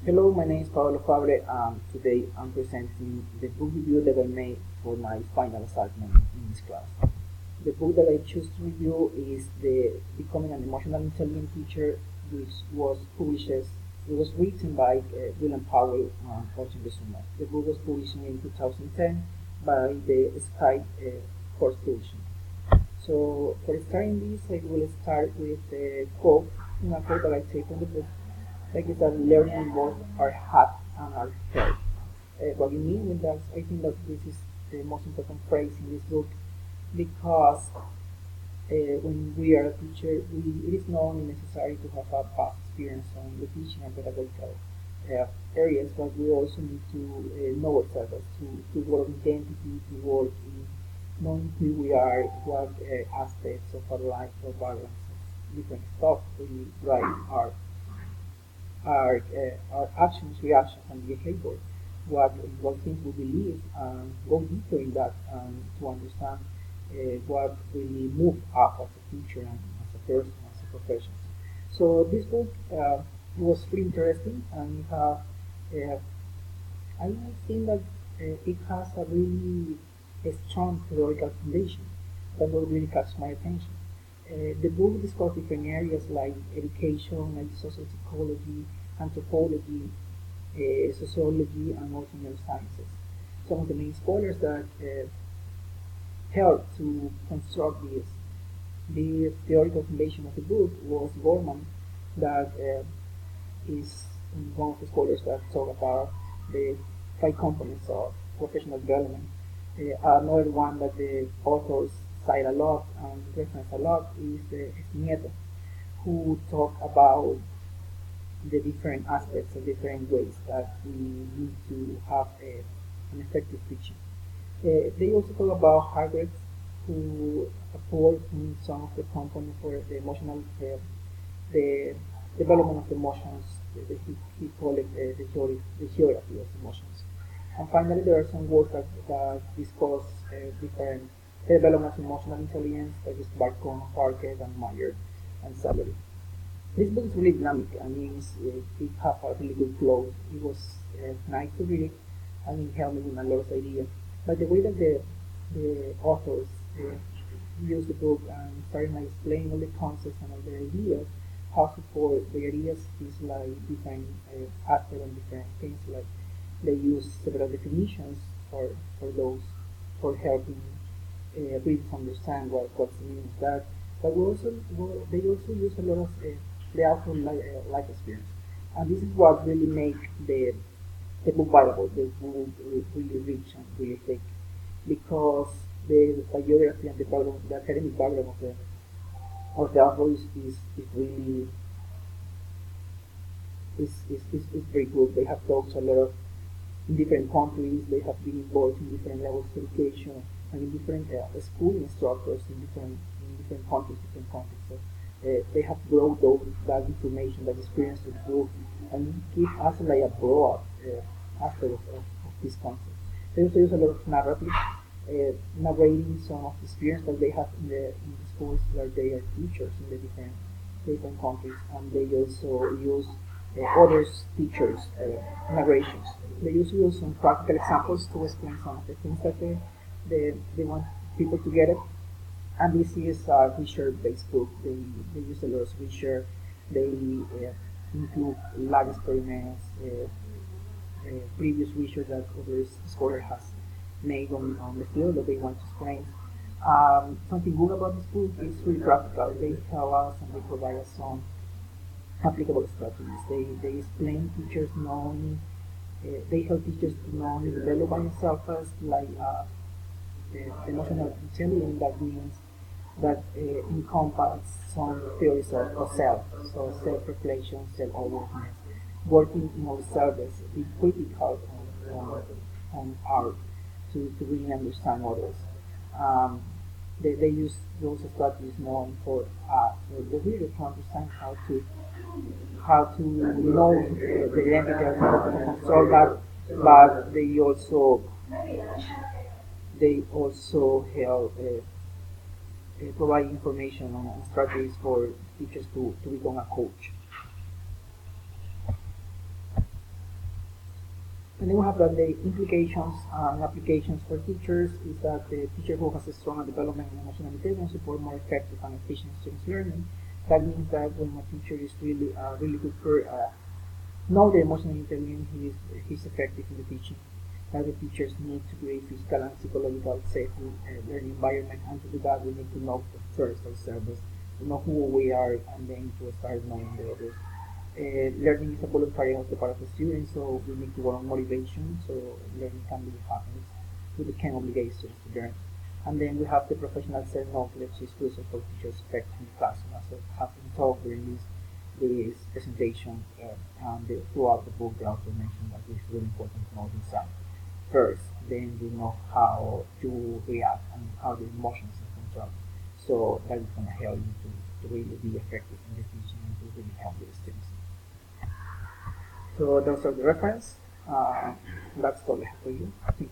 Hello, my name is Pablo Fabre, and today I'm presenting the book review that I made for my final assignment in this class. The book that I choose to review is the Becoming an Emotional Intelligent Teacher, which was written by William Powell and Austin Besuma. The book was published in 2010 by the Sky Course Publishing. So for starting this, I will start with a quote, a quote that I take from the book, like is that learning involves our heart and our head. What you mean with that, I think that this is the most important phrase in this book because when we are a teacher, it is not only necessary to have a past experience on the teaching and pedagogical areas, but we also need to know ourselves, to work identity, to work in knowing who we are, what aspects of our life or balance, different stuff we write our actions, reactions, and behavior, what things we believe, and go deeper in that to understand what really move us as a teacher and as a person, as a professional. So this book was pretty interesting, and I think that it has a really strong theoretical foundation that will really catch my attention. The book discusses different areas like education, like social psychology, anthropology, sociology, and also neurosciences. Some of the main scholars that helped to construct the theoretical foundation of the book was Gorman, that is one of the scholars that talk about the five components of professional development. Another one that the authors cite a lot and reference a lot is Nieto, who talk about the different aspects of different ways that we need to have an effective teaching. They also talk about Harvard, who apport in some of the components for the emotional, the development of emotions. He called it the geography of emotions. And finally, there are some works that discuss different developments of emotional intelligence, such as Barcon, Parker, and Meyer, and Salery. This book is really dynamic. I mean, it has a really good flow. It was nice to read, and it helped me with a lot of ideas. But the way that the authors use the book and starting like explaining all the concepts and all the ideas, how to support the ideas is like different aspects and different things. Like they use several definitions for those for helping readers understand what's the meaning of that. But they also use a lot of the author life experience, and this is what really make the book valuable. The book really rich and really thick because the biography and the academic background of the author is really is very good. They have talked a lot of in different countries. They have been involved in different levels of education and in different schooling structures in different countries, different contexts. So they have brought that information, that experience to the book, and give us like a broad aspect of this concept. They also use a lot of narrative, narrating some of the experience that they have in the schools where they are teachers in the different countries, and they also use others teachers narrations. They also use some practical examples to explain some of the things that they want people to get it. And this is a research-based book. They use a lot of research. They include lab experiments, previous research that other scholar has made on the field that they want to explain. Something good about this book is really practical. They tell us and they provide us some applicable strategies. They explain teachers not only they help teachers to not only develop by themselves as like emotional intelligence. That means that encompass some theories of self, so self-reflection, self-awareness, working in ourselves, be critical on art to really understand others. Um, they use those strategies more for the reader to understand how to know the identity of the control that, but they also help provide information on strategies for teachers to become a coach. And then we have that the implications and applications for teachers is that the teacher who has a stronger development in emotional intelligence support more effective and efficient students learning. That means that when a teacher is really good for know the emotional intelligence, he's effective in the teaching. That the teachers need to create physical and psychological safe learning environment, and to do that we need to know first ourselves, to know who we are, and then to start knowing the others. Learning is a voluntary on the part of the student, so we need to work on motivation, so learning can be happiness. We can obligate students to learn. And then we have the professional self-knowledge is crucial for teachers' effect in the classroom. So having talk during this presentation and throughout the book, they also mentioned that it's really important to know this first. Then we know how to react and how the emotions are controlled. So that is going to help you to really be effective in the teaching and to really help the students. So those are the reference. That's all I have for you. Thank you.